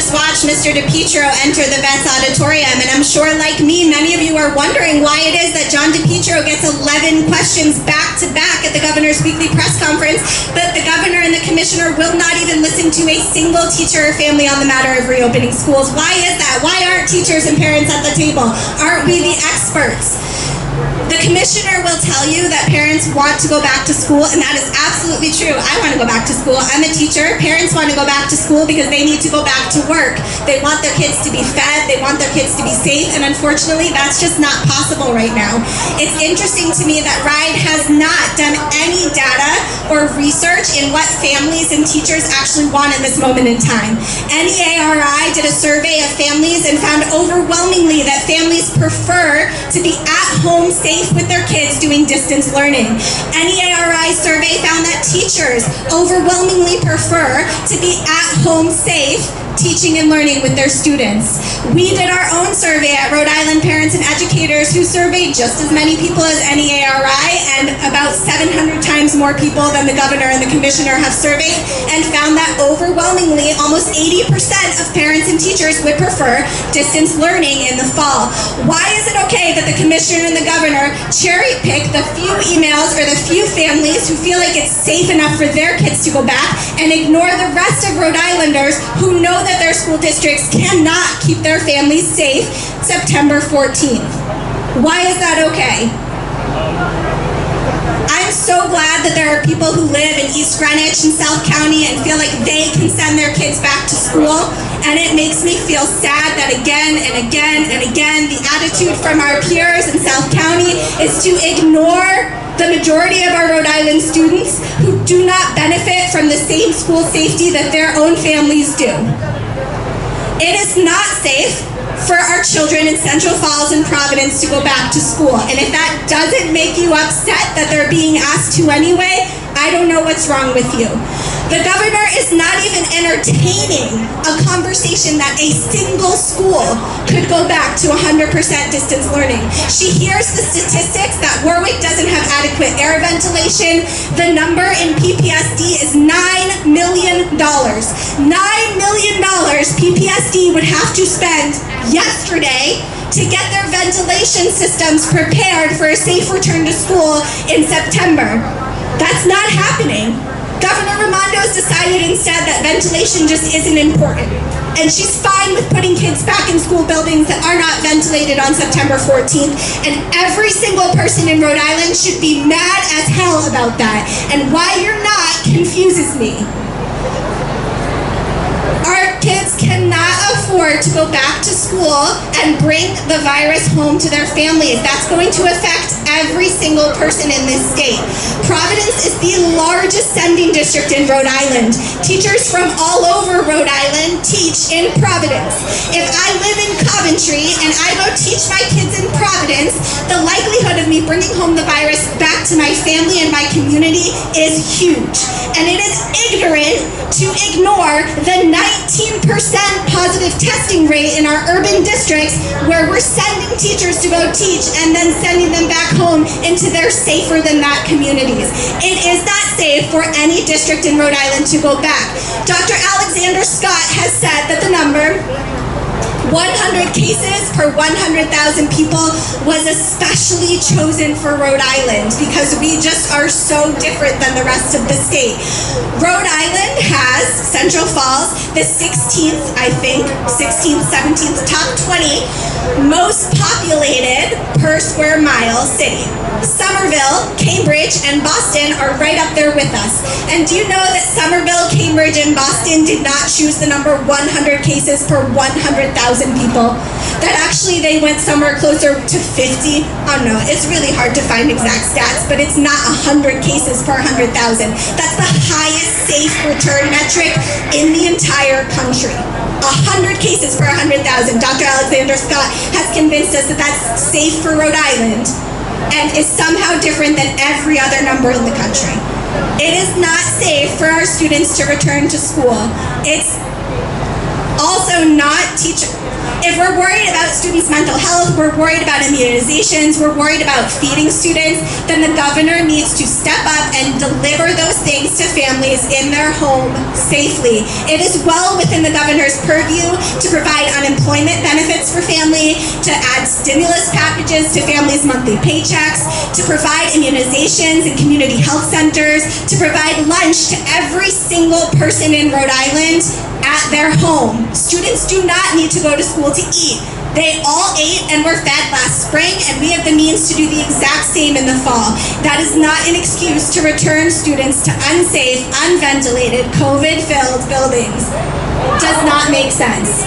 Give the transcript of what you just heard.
just watched Mr. DePietro enter the Vets Auditorium, and I'm sure, like me, many of you are wondering why it is that John DePietro gets 11 questions back to back at the governor's weekly press conference, but the governor and the commissioner will not even listen to a single teacher or family on the matter of reopening schools. Why is that? Why aren't teachers and parents at the table? Aren't we the experts? The commissioner will tell you that parents want to go back to school, and that is absolutely true. I want to go back to school. I'm a teacher. Parents want to go back to school because they need to go back to work. They want their kids to be fed. They want their kids to be safe, and unfortunately, that's just not possible right now. It's interesting to me that RIDE has not done any data or research in what families and teachers actually want in this moment in time. NEARI did a survey of families and found overwhelmingly that families prefer to be at home safe with their kids doing distance learning. NEARI survey found that teachers overwhelmingly prefer to be at home safe teaching and learning with their students. We did our own survey at Rhode Island Parents and Educators, who surveyed just as many people as NEARI, and about 700 times more people than the governor and the commissioner have surveyed, and found that overwhelmingly almost 80% of parents and teachers would prefer distance learning in the fall. Why is it okay that the commissioner and the governor cherry pick the few emails or the few families who feel like it's safe enough for their kids to go back and ignore the rest of Rhode Islanders who know that their school districts cannot keep their families safe September 14th? Why is that okay? I'm so glad that there are people who live in East Greenwich and South County and feel like they can send their kids back to school, and it makes me feel sad that again and again and again the attitude from our peers in South County is to ignore the majority of our Rhode Island students who do not benefit from the same school safety that their own families do. It is not safe for our children in Central Falls and Providence to go back to school. And if that doesn't make you upset that they're being asked to anyway, I don't know what's wrong with you. The governor is not even entertaining a conversation that a single school could go back to 100% distance learning. She hears the statistics that Warwick doesn't have adequate air ventilation. The number in PPSD is $9 million. $9 million PPSD would have to spend yesterday to get their ventilation systems prepared for a safe return to school in September. That's not happening. Governor Raimondo's decided instead that ventilation just isn't important. And she's fine with putting kids back in school buildings that are not ventilated on September 14th. And every single person in Rhode Island should be mad as hell about that. And why you're not confuses me. Our kids cannot afford to go back to school and bring the virus home to their families. That's going to affect every single person in this state. Providence is the largest sending district in Rhode Island. Teachers from all over Rhode Island teach in Providence. If I live in Coventry and I go teach my kids in Providence, the likelihood of me bringing home the virus back to my family and my community is huge. And it is ignorant to ignore the 19% positive testing rate in our urban districts where we're sending teachers to go teach and then sending them back home into their safer than that communities. It is not safe for any district in Rhode Island to go back. Dr. Alexander Scott has said that the number 100 cases per 100,000 people was especially chosen for Rhode Island because we just are so different than the rest of the state. Rhode Island has, Central Falls, the 16th, I think, 16th, 17th, top 20 most populated per square mile city. Somerville, Cambridge, and Boston are right up there with us. And do you know that Somerville, Cambridge, and Boston did not choose the number 100 cases per 100,000 people? That actually they went somewhere closer to 50. I don't know, it's really hard to find exact stats, but it's not 100 cases per 100,000. That's the highest safe return metric in the entire country. 100 cases per 100,000. Dr. Alexander Scott has convinced us that that's safe for Rhode Island and is somehow different than every other number in the country. It is not safe for our students to return to school. Also not teach. If we're worried about students' mental health, we're worried about immunizations, we're worried about feeding students, then the governor needs to step up and deliver those things to families in their home safely. It is well within the governor's purview to provide unemployment benefits for family, to add stimulus packages to families' monthly paychecks, to provide immunizations in community health centers, to provide lunch to every single person in Rhode Island at their home. Students do not need to go to school to eat. They all ate and were fed last spring, and we have the means to do the exact same in the fall. That is not an excuse to return students to unsafe, unventilated, COVID-filled buildings. Does not make sense.